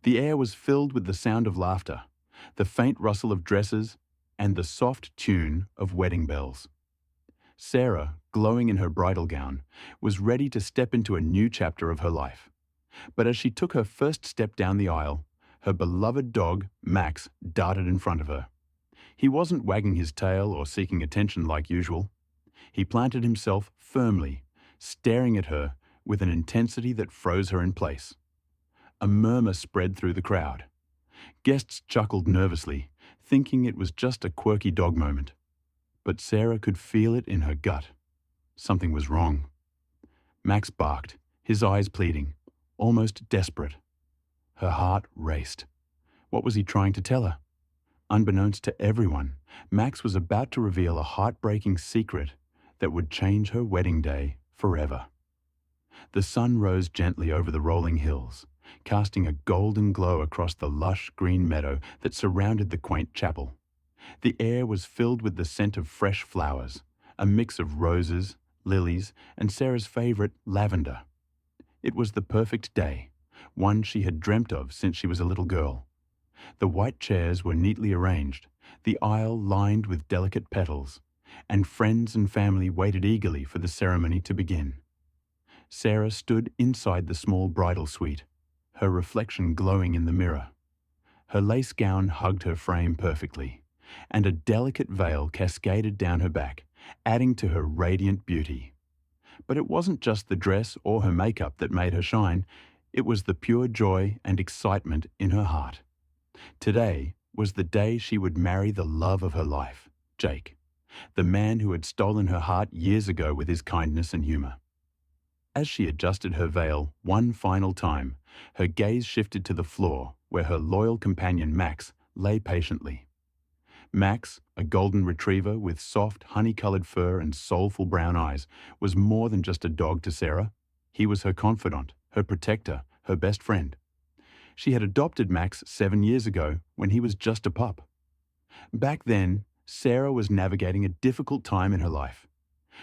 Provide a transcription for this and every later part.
The air was filled with the sound of laughter, the faint rustle of dresses, and the soft tune of wedding bells. Sarah, glowing in her bridal gown, was ready to step into a new chapter of her life. But as she took her first step down the aisle, her beloved dog, Max, darted in front of her. He wasn't wagging his tail or seeking attention like usual. He planted himself firmly, staring at her with an intensity that froze her in place. A murmur spread through the crowd. Guests chuckled nervously, thinking it was just a quirky dog moment. But Sarah could feel it in her gut. Something was wrong. Max barked, his eyes pleading, almost desperate. Her heart raced. What was he trying to tell her? Unbeknownst to everyone, Max was about to reveal a heartbreaking secret that would change her wedding day forever. The sun rose gently over the rolling hills, casting a golden glow across the lush green meadow that surrounded the quaint chapel. The air was filled with the scent of fresh flowers, a mix of roses, lilies, and Sarah's favorite, lavender. It was the perfect day, one she had dreamt of since she was a little girl. The white chairs were neatly arranged, the aisle lined with delicate petals, and friends and family waited eagerly for the ceremony to begin. Sarah stood inside the small bridal suite, her reflection glowing in the mirror. Her lace gown hugged her frame perfectly, and a delicate veil cascaded down her back, adding to her radiant beauty. But it wasn't just the dress or her makeup that made her shine, it was the pure joy and excitement in her heart. Today was the day she would marry the love of her life, Jake, the man who had stolen her heart years ago with his kindness and humor. As she adjusted her veil one final time, her gaze shifted to the floor where her loyal companion Max lay patiently. Max, a golden retriever with soft, honey-colored fur and soulful brown eyes, was more than just a dog to Sarah. He was her confidant, her protector, her best friend. She had adopted Max 7 years ago when he was just a pup. Back then, Sarah was navigating a difficult time in her life.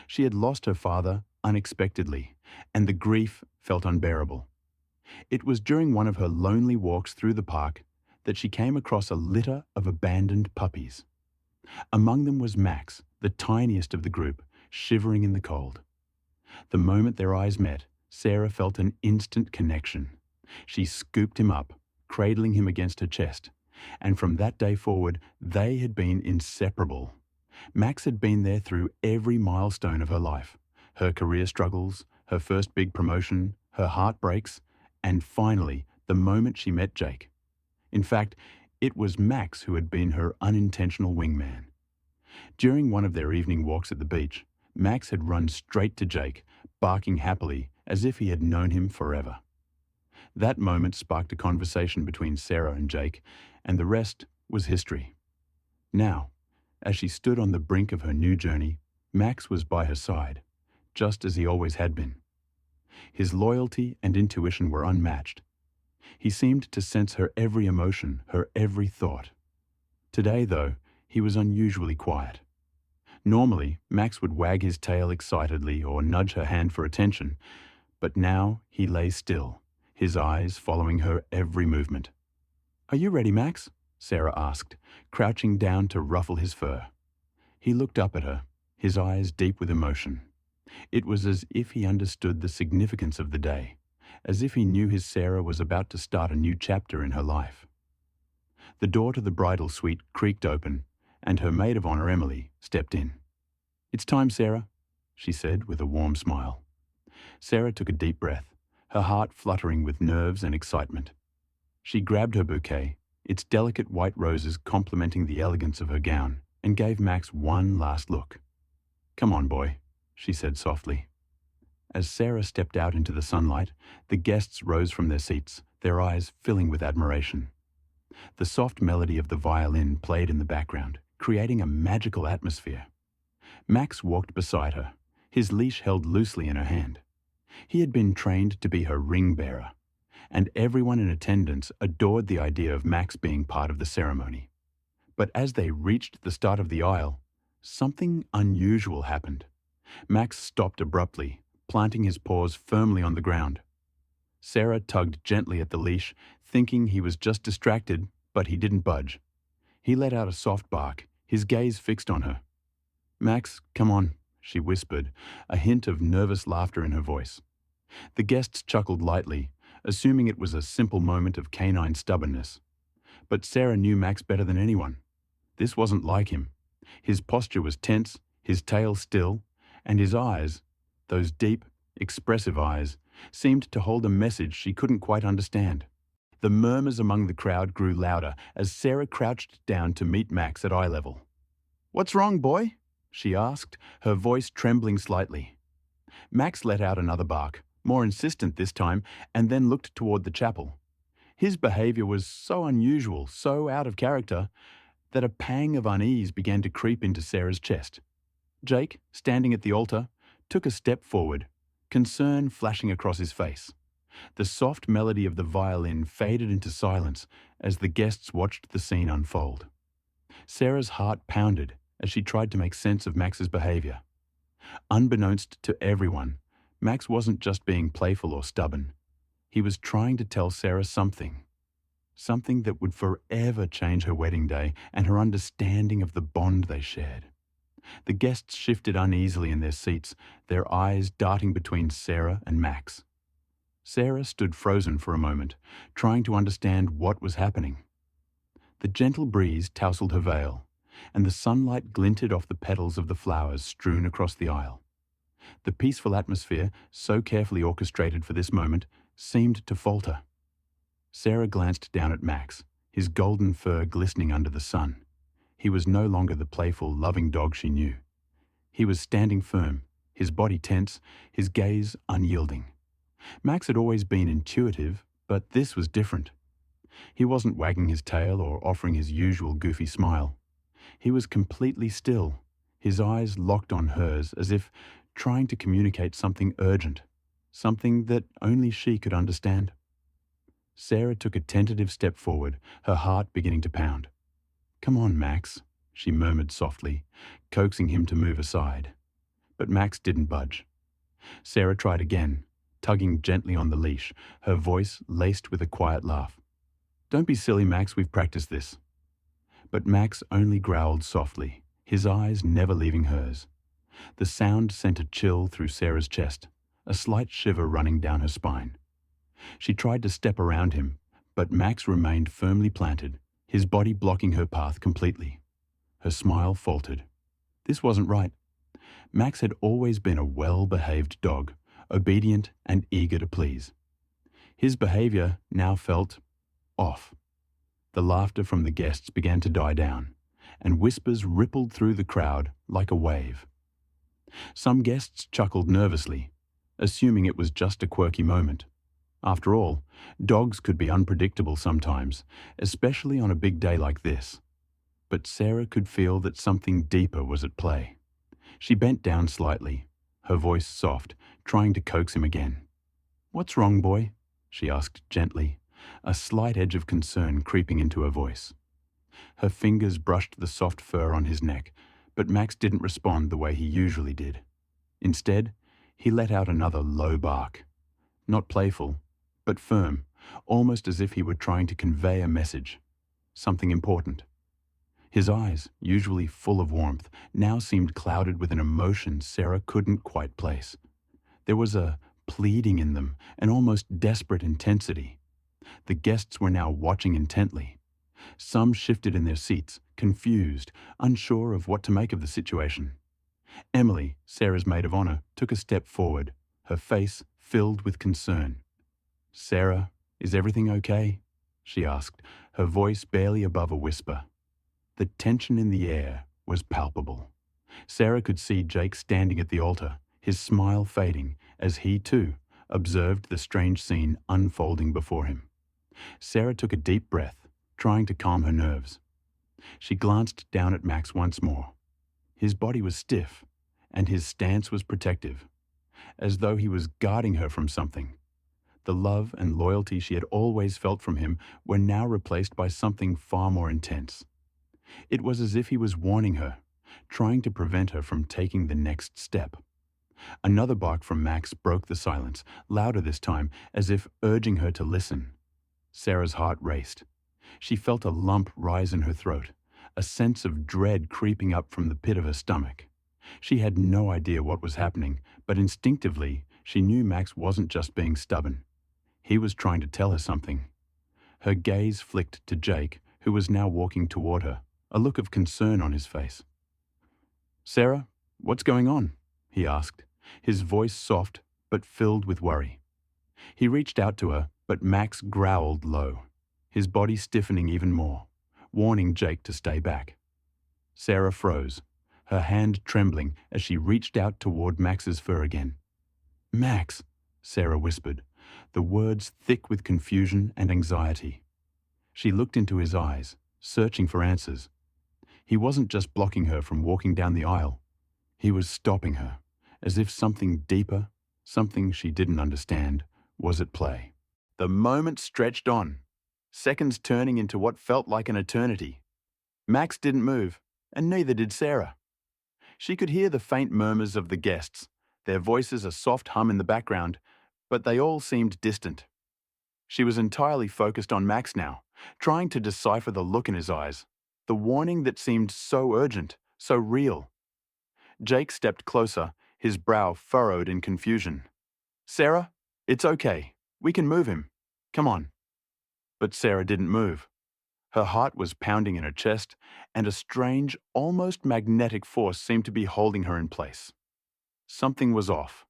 She had lost her father unexpectedly, and the grief felt unbearable. It was during one of her lonely walks through the park that she came across a litter of abandoned puppies. Among them was Max, the tiniest of the group, shivering in the cold. The moment their eyes met, Sarah felt an instant connection. She scooped him up, cradling him against her chest, and from that day forward, they had been inseparable. Max had been there through every milestone of her life, her career struggles, her first big promotion, her heartbreaks, and finally, the moment she met Jake. In fact, it was Max who had been her unintentional wingman. During one of their evening walks at the beach, Max had run straight to Jake, barking happily as if he had known him forever. That moment sparked a conversation between Sarah and Jake, and the rest was history. Now, as she stood on the brink of her new journey, Max was by her side, just as he always had been. His loyalty and intuition were unmatched. He seemed to sense her every emotion, her every thought. Today, though, he was unusually quiet. Normally, Max would wag his tail excitedly or nudge her hand for attention, but now he lay still, his eyes following her every movement. "Are you ready, Max?" Sarah asked, crouching down to ruffle his fur. He looked up at her, his eyes deep with emotion. It was as if he understood the significance of the day, as if he knew his Sarah was about to start a new chapter in her life. The door to the bridal suite creaked open, and her maid of honor, Emily, stepped in. "It's time, Sarah," she said with a warm smile. Sarah took a deep breath, her heart fluttering with nerves and excitement. She grabbed her bouquet, its delicate white roses complementing the elegance of her gown, and gave Max one last look. "Come on, boy," she said softly. As Sarah stepped out into the sunlight, the guests rose from their seats, their eyes filling with admiration. The soft melody of the violin played in the background, creating a magical atmosphere. Max walked beside her, his leash held loosely in her hand. He had been trained to be her ring bearer, and everyone in attendance adored the idea of Max being part of the ceremony. But as they reached the start of the aisle, something unusual happened. Max stopped abruptly, planting his paws firmly on the ground. Sarah tugged gently at the leash, thinking he was just distracted, but he didn't budge. He let out a soft bark, his gaze fixed on her. "Max, come on," she whispered, a hint of nervous laughter in her voice. The guests chuckled lightly, assuming it was a simple moment of canine stubbornness. But Sarah knew Max better than anyone. This wasn't like him. His posture was tense, his tail still, and his eyes, those deep, expressive eyes, seemed to hold a message she couldn't quite understand. The murmurs among the crowd grew louder as Sarah crouched down to meet Max at eye level. "What's wrong, boy?" she asked, her voice trembling slightly. Max let out another bark, more insistent this time, and then looked toward the chapel. His behavior was so unusual, so out of character, that a pang of unease began to creep into Sarah's chest. Jake, standing at the altar, took a step forward, concern flashing across his face. The soft melody of the violin faded into silence as the guests watched the scene unfold. Sarah's heart pounded as she tried to make sense of Max's behavior. Unbeknownst to everyone, Max wasn't just being playful or stubborn. He was trying to tell Sarah something that would forever change her wedding day and her understanding of the bond they shared. The guests shifted uneasily in their seats, their eyes darting between Sarah and Max. Sarah stood frozen for a moment, trying to understand what was happening. The gentle breeze tousled her veil, and the sunlight glinted off the petals of the flowers strewn across the aisle. The peaceful atmosphere, so carefully orchestrated for this moment, seemed to falter. Sarah glanced down at Max, his golden fur glistening under the sun. He was no longer the playful, loving dog she knew. He was standing firm, his body tense, his gaze unyielding. Max had always been intuitive, but this was different. He wasn't wagging his tail or offering his usual goofy smile. He was completely still, his eyes locked on hers as if trying to communicate something urgent, something that only she could understand. Sarah took a tentative step forward, her heart beginning to pound. "Come on, Max," she murmured softly, coaxing him to move aside. But Max didn't budge. Sarah tried again, tugging gently on the leash, her voice laced with a quiet laugh. "Don't be silly, Max, we've practiced this." But Max only growled softly, his eyes never leaving hers. The sound sent a chill through Sarah's chest, a slight shiver running down her spine. She tried to step around him, but Max remained firmly planted, his body blocking her path completely. Her smile faltered. This wasn't right. Max had always been a well-behaved dog, obedient and eager to please. His behavior now felt off. The laughter from the guests began to die down, and whispers rippled through the crowd like a wave. Some guests chuckled nervously, assuming it was just a quirky moment. After all, dogs could be unpredictable sometimes, especially on a big day like this. But Sarah could feel that something deeper was at play. She bent down slightly, her voice soft, trying to coax him again. "What's wrong, boy?" she asked gently, a slight edge of concern creeping into her voice. Her fingers brushed the soft fur on his neck, but Max didn't respond the way he usually did. Instead, he let out another low bark. Not playful, but firm, almost as if he were trying to convey a message, something important. His eyes, usually full of warmth, now seemed clouded with an emotion Sarah couldn't quite place. There was a pleading in them, an almost desperate intensity. The guests were now watching intently. Some shifted in their seats, confused, unsure of what to make of the situation. Emily, Sarah's maid of honor, took a step forward, her face filled with concern. "Sarah, is everything okay?" she asked, her voice barely above a whisper. The tension in the air was palpable. Sarah could see Jake standing at the altar, his smile fading, as he, too, observed the strange scene unfolding before him. Sarah took a deep breath, trying to calm her nerves. She glanced down at Max once more. His body was stiff, and his stance was protective, as though he was guarding her from something. The love and loyalty she had always felt from him were now replaced by something far more intense. It was as if he was warning her, trying to prevent her from taking the next step. Another bark from Max broke the silence, louder this time, as if urging her to listen. Sarah's heart raced. She felt a lump rise in her throat, a sense of dread creeping up from the pit of her stomach. She had no idea what was happening, but instinctively, she knew Max wasn't just being stubborn. He was trying to tell her something. Her gaze flicked to Jake, who was now walking toward her, a look of concern on his face. "Sarah, what's going on?" he asked, his voice soft but filled with worry. He reached out to her, but Max growled low, his body stiffening even more, warning Jake to stay back. Sarah froze, her hand trembling as she reached out toward Max's fur again. "Max," Sarah whispered, the words thick with confusion and anxiety. She looked into his eyes, searching for answers. He wasn't just blocking her from walking down the aisle. He was stopping her, as if something deeper, something she didn't understand, was at play. The moment stretched on, seconds turning into what felt like an eternity. Max didn't move, and neither did Sarah. She could hear the faint murmurs of the guests, their voices a soft hum in the background, but they all seemed distant. She was entirely focused on Max now, trying to decipher the look in his eyes, the warning that seemed so urgent, so real. Jake stepped closer, his brow furrowed in confusion. "Sarah, it's okay. We can move him. Come on." But Sarah didn't move. Her heart was pounding in her chest, and a strange, almost magnetic force seemed to be holding her in place. Something was off.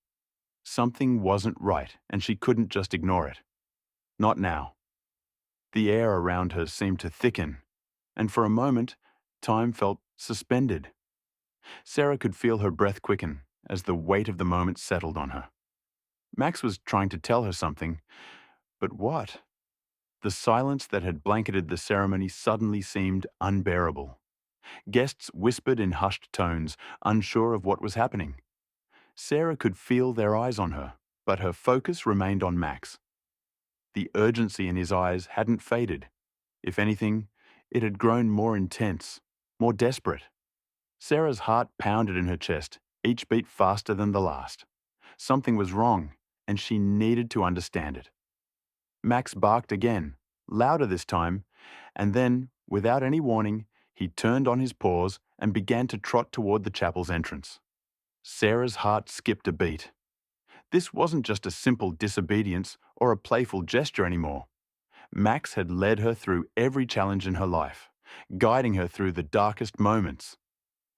Something wasn't right, and she couldn't just ignore it. Not now. The air around her seemed to thicken, and for a moment, time felt suspended. Sarah could feel her breath quicken as the weight of the moment settled on her. Max was trying to tell her something, but what? The silence that had blanketed the ceremony suddenly seemed unbearable. Guests whispered in hushed tones, unsure of what was happening. Sarah could feel their eyes on her, but her focus remained on Max. The urgency in his eyes hadn't faded. If anything, it had grown more intense, more desperate. Sarah's heart pounded in her chest, each beat faster than the last. Something was wrong, and she needed to understand it. Max barked again, louder this time, and then, without any warning, he turned on his paws and began to trot toward the chapel's entrance. Sarah's heart skipped a beat. This wasn't just a simple disobedience or a playful gesture anymore. Max had led her through every challenge in her life, guiding her through the darkest moments.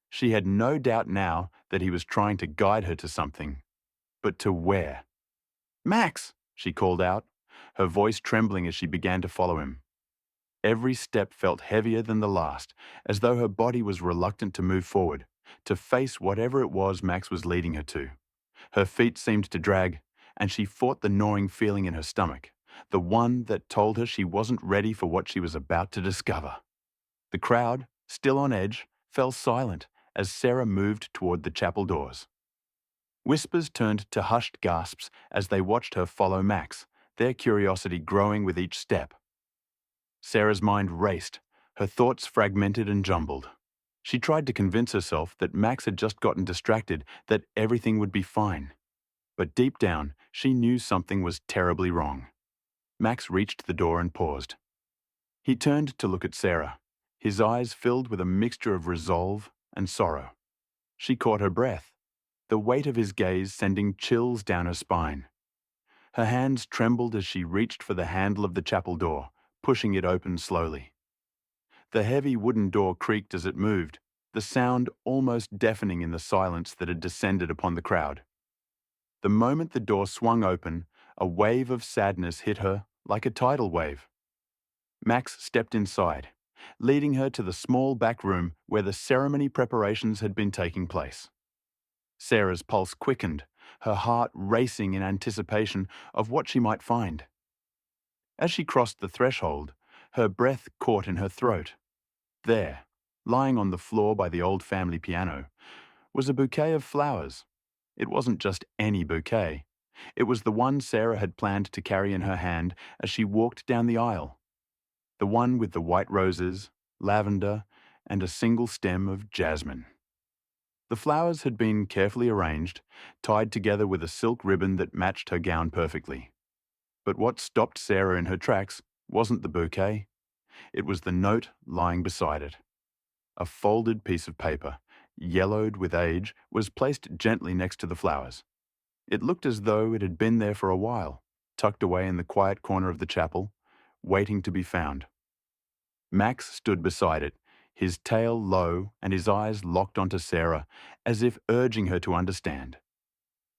She had no doubt now that he was trying to guide her to something. But to where? "Max!" she called out, her voice trembling as she began to follow him. Every step felt heavier than the last, as though her body was reluctant to move forward, to face whatever it was Max was leading her to. Her feet seemed to drag, and she fought the gnawing feeling in her stomach, the one that told her she wasn't ready for what she was about to discover. The crowd, still on edge, fell silent as Sarah moved toward the chapel doors. Whispers turned to hushed gasps as they watched her follow Max, their curiosity growing with each step. Sarah's mind raced, her thoughts fragmented and jumbled. She tried to convince herself that Max had just gotten distracted, that everything would be fine. But deep down, she knew something was terribly wrong. Max reached the door and paused. He turned to look at Sarah, his eyes filled with a mixture of resolve and sorrow. She caught her breath, the weight of his gaze sending chills down her spine. Her hands trembled as she reached for the handle of the chapel door, pushing it open slowly. The heavy wooden door creaked as it moved, the sound almost deafening in the silence that had descended upon the crowd. The moment the door swung open, a wave of sadness hit her like a tidal wave. Max stepped inside, leading her to the small back room where the ceremony preparations had been taking place. Sarah's pulse quickened, her heart racing in anticipation of what she might find. As she crossed the threshold, her breath caught in her throat. There, lying on the floor by the old family piano, was a bouquet of flowers. It wasn't just any bouquet. It was the one Sarah had planned to carry in her hand as she walked down the aisle. The one with the white roses, lavender, and a single stem of jasmine. The flowers had been carefully arranged, tied together with a silk ribbon that matched her gown perfectly. But what stopped Sarah in her tracks wasn't the bouquet, it was the note lying beside it. A folded piece of paper, yellowed with age, was placed gently next to the flowers. It looked as though it had been there for a while, tucked away in the quiet corner of the chapel, waiting to be found. Max stood beside it, his tail low and his eyes locked onto Sarah, as if urging her to understand.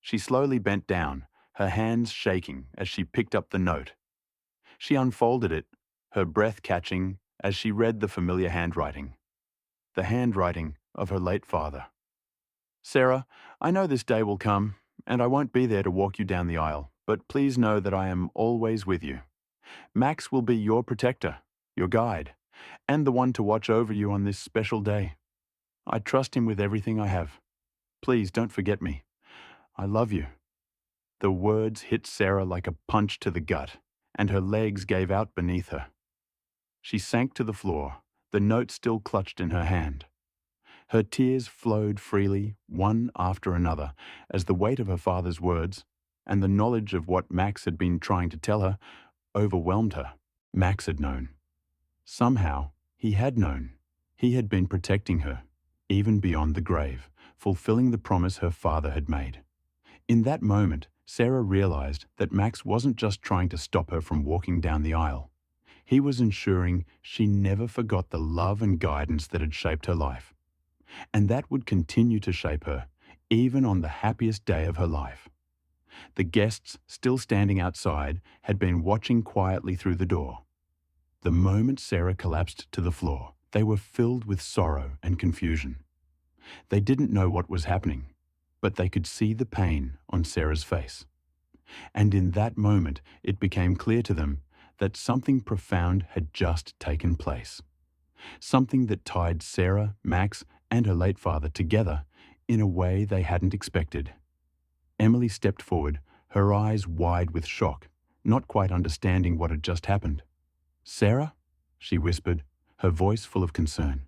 She slowly bent down, her hands shaking as she picked up the note. She unfolded it, her breath catching as she read the familiar handwriting. The handwriting of her late father. Sarah, I know this day will come, and I won't be there to walk you down the aisle, but please know that I am always with you. Max will be your protector, your guide, and the one to watch over you on this special day. I trust him with everything I have. Please don't forget me. I love you. The words hit Sarah like a punch to the gut, and her legs gave out beneath her. She sank to the floor, the note still clutched in her hand. Her tears flowed freely, one after another, as the weight of her father's words, and the knowledge of what Max had been trying to tell her, overwhelmed her. Max had known. Somehow, he had known. He had been protecting her, even beyond the grave, fulfilling the promise her father had made. In that moment, Sarah realized that Max wasn't just trying to stop her from walking down the aisle. He was ensuring she never forgot the love and guidance that had shaped her life. And that would continue to shape her, even on the happiest day of her life. The guests, still standing outside, had been watching quietly through the door. The moment Sarah collapsed to the floor, they were filled with sorrow and confusion. They didn't know what was happening, but they could see the pain on Sarah's face. And in that moment, it became clear to them that something profound had just taken place. Something that tied Sarah, Max, and her late father together in a way they hadn't expected. Emily stepped forward, her eyes wide with shock, not quite understanding what had just happened. "Sarah?" she whispered, her voice full of concern.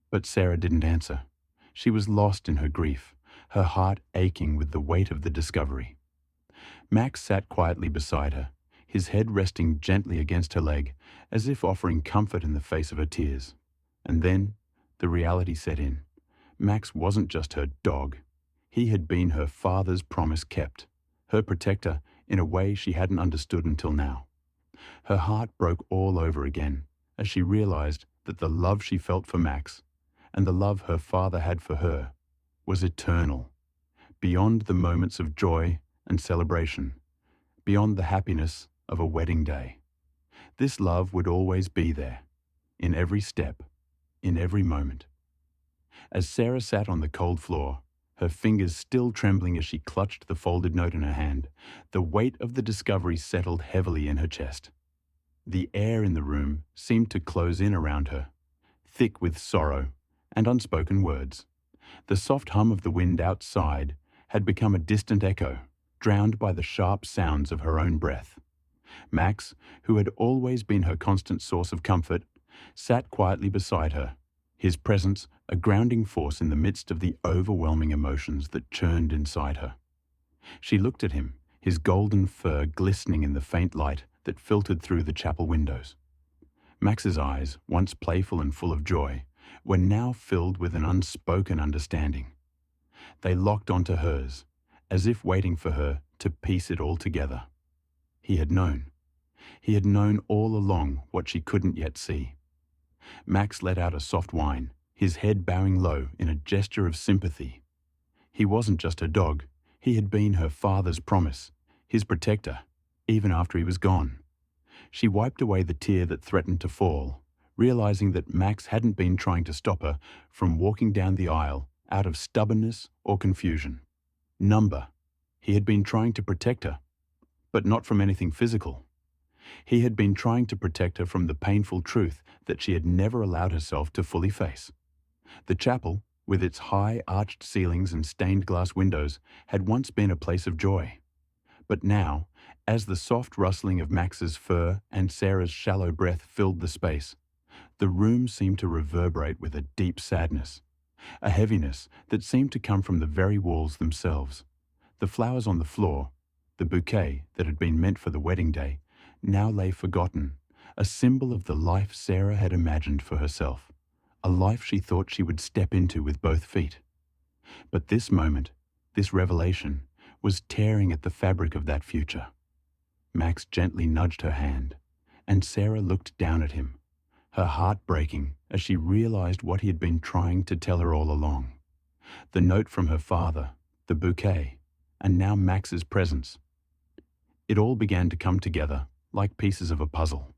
But Sarah didn't answer. She was lost in her grief, her heart aching with the weight of the discovery. Max sat quietly beside her, his head resting gently against her leg, as if offering comfort in the face of her tears. And then, the reality set in. Max wasn't just her dog. He had been her father's promise kept, her protector in a way she hadn't understood until now. Her heart broke all over again as she realized that the love she felt for Max and the love her father had for her was eternal, beyond the moments of joy and celebration, beyond the happiness of a wedding day. This love would always be there, in every step, in every moment. As Sarah sat on the cold floor, her fingers still trembling as she clutched the folded note in her hand, the weight of the discovery settled heavily in her chest. The air in the room seemed to close in around her, thick with sorrow and unspoken words. The soft hum of the wind outside had become a distant echo, drowned by the sharp sounds of her own breath. Max, who had always been her constant source of comfort, sat quietly beside her, his presence a grounding force in the midst of the overwhelming emotions that churned inside her. She looked at him, his golden fur glistening in the faint light that filtered through the chapel windows. Max's eyes, once playful and full of joy, were now filled with an unspoken understanding. They locked onto hers, as if waiting for her to piece it all together. He had known. He had known all along what she couldn't yet see. Max let out a soft whine, his head bowing low in a gesture of sympathy. He wasn't just her dog. He had been her father's promise, his protector, even after he was gone. She wiped away the tear that threatened to fall, realizing that Max hadn't been trying to stop her from walking down the aisle out of stubbornness or confusion. Number. He had been trying to protect her, but not from anything physical. He had been trying to protect her from the painful truth that she had never allowed herself to fully face. The chapel, with its high arched ceilings and stained glass windows, had once been a place of joy. But now, as the soft rustling of Max's fur and Sarah's shallow breath filled the space, the room seemed to reverberate with a deep sadness, a heaviness that seemed to come from the very walls themselves. The flowers on the floor, the bouquet that had been meant for the wedding day, now lay forgotten, a symbol of the life Sarah had imagined for herself, a life she thought she would step into with both feet. But this moment, this revelation, was tearing at the fabric of that future. Max gently nudged her hand, and Sarah looked down at him, her heart breaking as she realized what he had been trying to tell her all along. The note from her father, the bouquet, and now Max's presence. It all began to come together like pieces of a puzzle.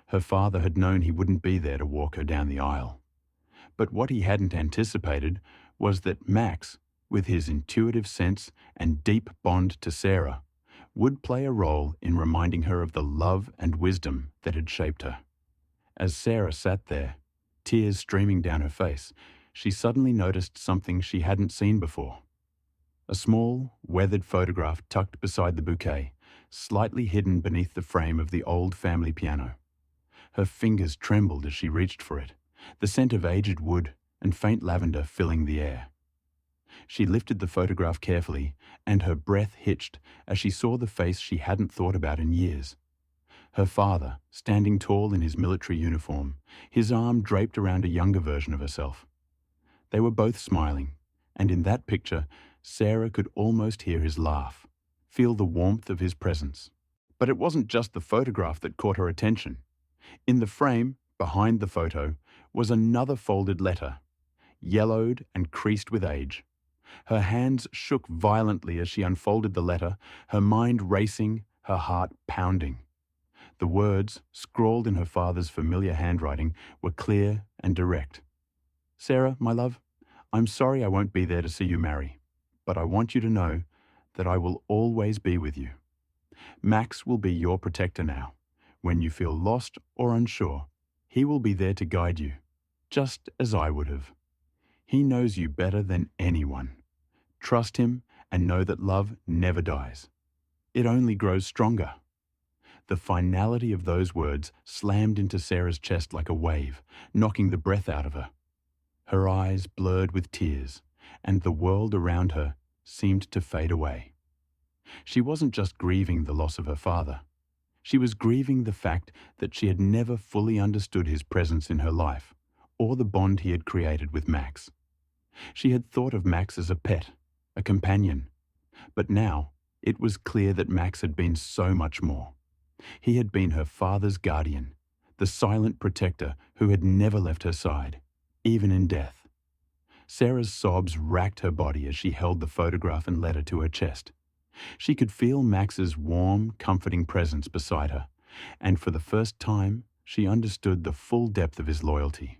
Her father had known he wouldn't be there to walk her down the aisle. But what he hadn't anticipated was that Max, with his intuitive sense and deep bond to Sarah, would play a role in reminding her of the love and wisdom that had shaped her. As Sarah sat there, tears streaming down her face, she suddenly noticed something she hadn't seen before. A small, weathered photograph tucked beside the bouquet, slightly hidden beneath the frame of the old family piano. Her fingers trembled as she reached for it, the scent of aged wood and faint lavender filling the air. She lifted the photograph carefully, and her breath hitched as she saw the face she hadn't thought about in years. Her father, standing tall in his military uniform, his arm draped around a younger version of herself. They were both smiling, and in that picture, Sarah could almost hear his laugh, feel the warmth of his presence. But it wasn't just the photograph that caught her attention. In the frame, behind the photo, was another folded letter, yellowed and creased with age. Her hands shook violently as she unfolded the letter, her mind racing, her heart pounding. The words, scrawled in her father's familiar handwriting, were clear and direct. "Sarah, my love, I'm sorry I won't be there to see you marry, but I want you to know that I will always be with you. Max will be your protector now. When you feel lost or unsure, he will be there to guide you, just as I would have. He knows you better than anyone. Trust him and know that love never dies. It only grows stronger." The finality of those words slammed into Sarah's chest like a wave, knocking the breath out of her. Her eyes blurred with tears, and the world around her seemed to fade away. She wasn't just grieving the loss of her father. She was grieving the fact that she had never fully understood his presence in her life, or the bond he had created with Max. She had thought of Max as a pet, a companion, but now it was clear that Max had been so much more. He had been her father's guardian, the silent protector who had never left her side, even in death. Sarah's sobs racked her body as she held the photograph and letter to her chest. She could feel Max's warm, comforting presence beside her, and for the first time, she understood the full depth of his loyalty.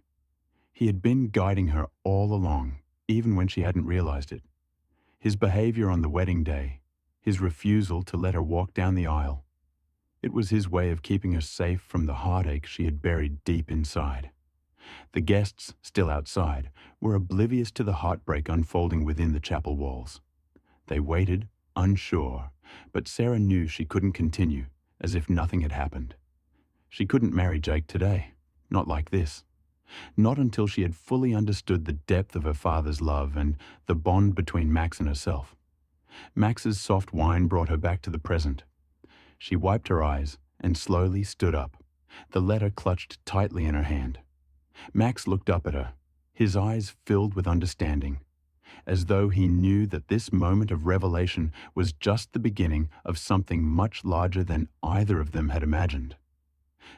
He had been guiding her all along, even when she hadn't realized it. His behavior on the wedding day, his refusal to let her walk down the aisle, it was his way of keeping her safe from the heartache she had buried deep inside. The guests, still outside, were oblivious to the heartbreak unfolding within the chapel walls. They waited, unsure, but Sarah knew she couldn't continue, as if nothing had happened. She couldn't marry Jake today, not like this. Not until she had fully understood the depth of her father's love and the bond between Max and herself. Max's soft whine brought her back to the present. She wiped her eyes and slowly stood up, the letter clutched tightly in her hand. Max looked up at her, his eyes filled with understanding, as though he knew that this moment of revelation was just the beginning of something much larger than either of them had imagined.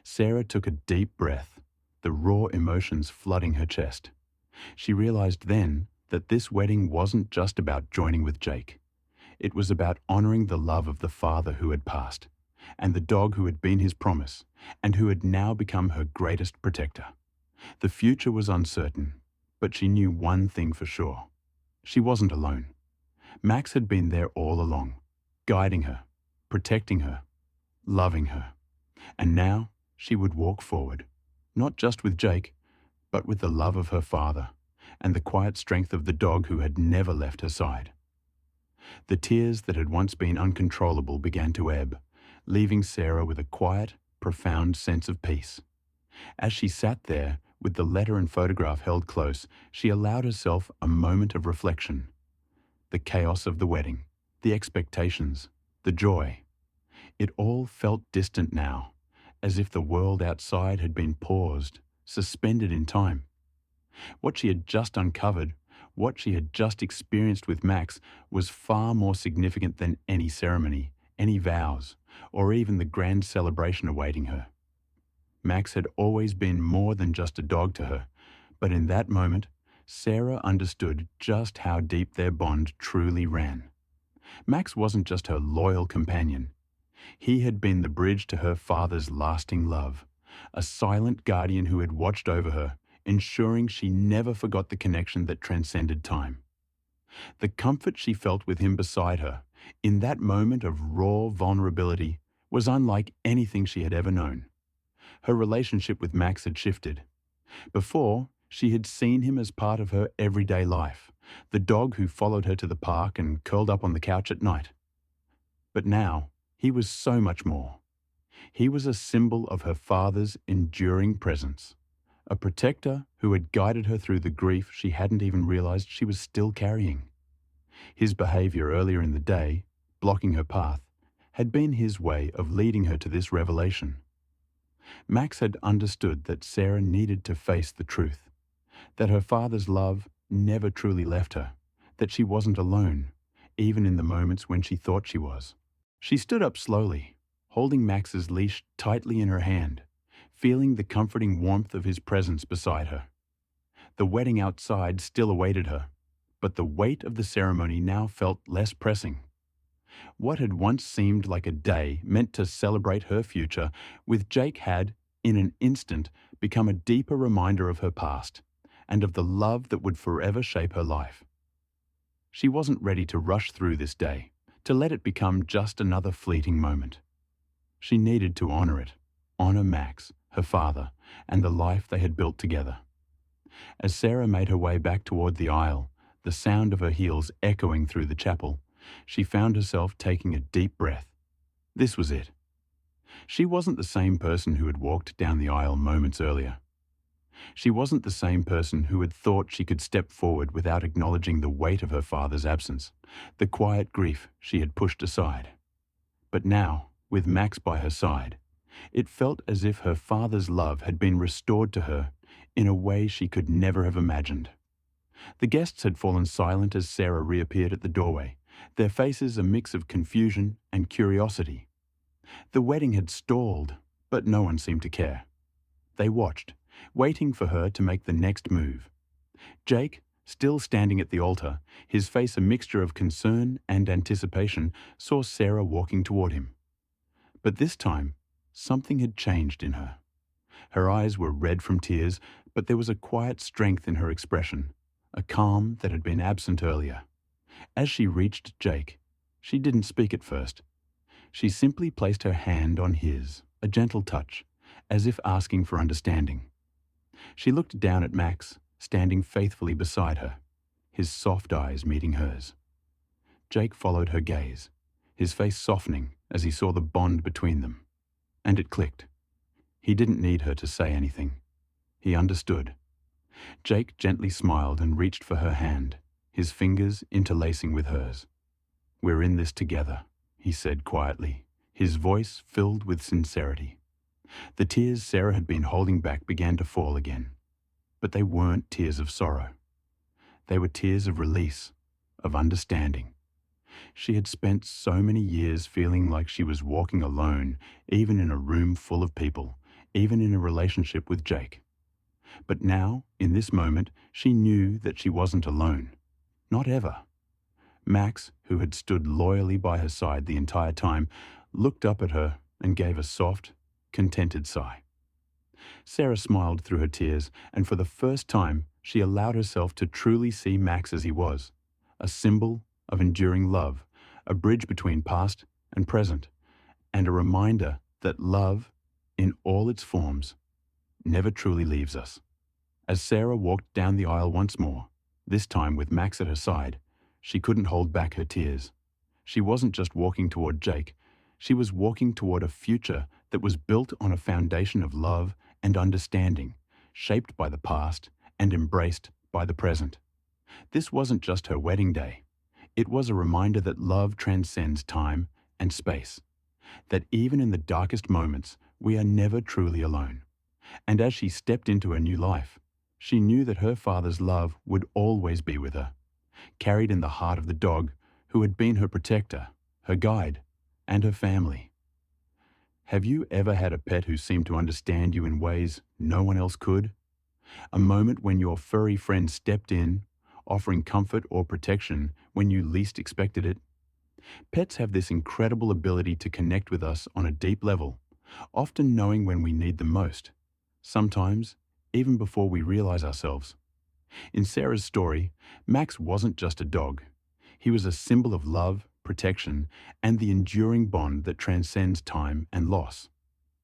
Sarah took a deep breath, the raw emotions flooding her chest. She realized then that this wedding wasn't just about joining with Jake. It was about honoring the love of the father who had passed, and the dog who had been his promise, and who had now become her greatest protector. The future was uncertain, but she knew one thing for sure. She wasn't alone. Max had been there all along, guiding her, protecting her, loving her. And now she would walk forward, not just with Jake, but with the love of her father, and the quiet strength of the dog who had never left her side. The tears that had once been uncontrollable began to ebb, leaving Sarah with a quiet, profound sense of peace. As she sat there, with the letter and photograph held close, she allowed herself a moment of reflection. The chaos of the wedding, the expectations, the joy. It all felt distant now, as if the world outside had been paused, suspended in time. What she had just uncovered, what she had just experienced with Max, was far more significant than any ceremony, any vows, or even the grand celebration awaiting her. Max had always been more than just a dog to her, but in that moment, Sarah understood just how deep their bond truly ran. Max wasn't just her loyal companion. He had been the bridge to her father's lasting love, a silent guardian who had watched over her, ensuring she never forgot the connection that transcended time. The comfort she felt with him beside her, in that moment of raw vulnerability, was unlike anything she had ever known. Her relationship with Max had shifted. Before, she had seen him as part of her everyday life, the dog who followed her to the park and curled up on the couch at night. But now, he was so much more. He was a symbol of her father's enduring presence, a protector who had guided her through the grief she hadn't even realized she was still carrying. His behavior earlier in the day, blocking her path, had been his way of leading her to this revelation. Max had understood that Sarah needed to face the truth, that her father's love never truly left her, that she wasn't alone, even in the moments when she thought she was. She stood up slowly, holding Max's leash tightly in her hand, feeling the comforting warmth of his presence beside her. The wedding outside still awaited her, but the weight of the ceremony now felt less pressing. What had once seemed like a day meant to celebrate her future with Jake had, in an instant, become a deeper reminder of her past and of the love that would forever shape her life. She wasn't ready to rush through this day, to let it become just another fleeting moment. She needed to honor it, honor Max, her father, and the life they had built together. As Sarah made her way back toward the aisle, the sound of her heels echoing through the chapel, she found herself taking a deep breath. This was it. She wasn't the same person who had walked down the aisle moments earlier. She wasn't the same person who had thought she could step forward without acknowledging the weight of her father's absence, the quiet grief she had pushed aside. But now, with Max by her side, it felt as if her father's love had been restored to her in a way she could never have imagined. The guests had fallen silent as Sarah reappeared at the doorway, their faces a mix of confusion and curiosity. The wedding had stalled, but no one seemed to care. They watched, waiting for her to make the next move. Jake, still standing at the altar, his face a mixture of concern and anticipation, saw Sarah walking toward him. But this time, something had changed in her. Her eyes were red from tears, but there was a quiet strength in her expression, a calm that had been absent earlier. As she reached Jake, she didn't speak at first. She simply placed her hand on his, a gentle touch, as if asking for understanding. She looked down at Max, standing faithfully beside her, his soft eyes meeting hers. Jake followed her gaze, his face softening as he saw the bond between them. And it clicked. He didn't need her to say anything. He understood. Jake gently smiled and reached for her hand, his fingers interlacing with hers. "We're in this together," he said quietly, his voice filled with sincerity. The tears Sarah had been holding back began to fall again. But they weren't tears of sorrow. They were tears of release, of understanding. She had spent so many years feeling like she was walking alone, even in a room full of people, even in a relationship with Jake. But now, in this moment, she knew that she wasn't alone. Not ever. Max, who had stood loyally by her side the entire time, looked up at her and gave a soft, contented sigh. Sarah smiled through her tears, and for the first time, she allowed herself to truly see Max as he was, a symbol of enduring love, a bridge between past and present, and a reminder that love, in all its forms, never truly leaves us. As Sarah walked down the aisle once more, this time with Max at her side, she couldn't hold back her tears. She wasn't just walking toward Jake, she was walking toward a future that was built on a foundation of love and understanding, shaped by the past and embraced by the present. This wasn't just her wedding day. It was a reminder that love transcends time and space, that even in the darkest moments, We are never truly alone. And as she stepped into a new life, she knew that her father's love would always be with her, carried in the heart of the dog who had been her protector, her guide, and her family. Have you ever had a pet who seemed to understand you in ways no one else could? A moment when your furry friend stepped in, offering comfort or protection when you least expected it? Pets have this incredible ability to connect with us on a deep level, often knowing when we need them most. Sometimes, even before we realize ourselves. In Sarah's story, Max wasn't just a dog. He was a symbol of love, protection, and the enduring bond that transcends time and loss.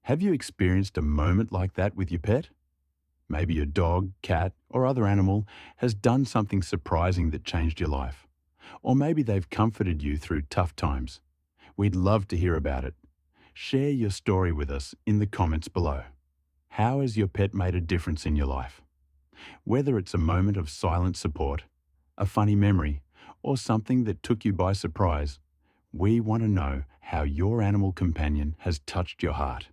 Have you experienced a moment like that with your pet? Maybe your dog, cat, or other animal has done something surprising that changed your life. Or maybe they've comforted you through tough times. We'd love to hear about it. Share your story with us in the comments below. How has your pet made a difference in your life? Whether it's a moment of silent support, a funny memory, or something that took you by surprise, we want to know how your animal companion has touched your heart.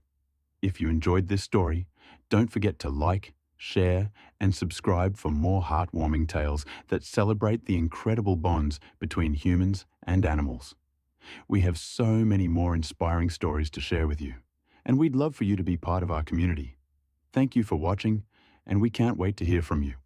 If you enjoyed this story, don't forget to like, share, and subscribe for more heartwarming tales that celebrate the incredible bonds between humans and animals. We have so many more inspiring stories to share with you, and we'd love for you to be part of our community. Thank you for watching, and we can't wait to hear from you.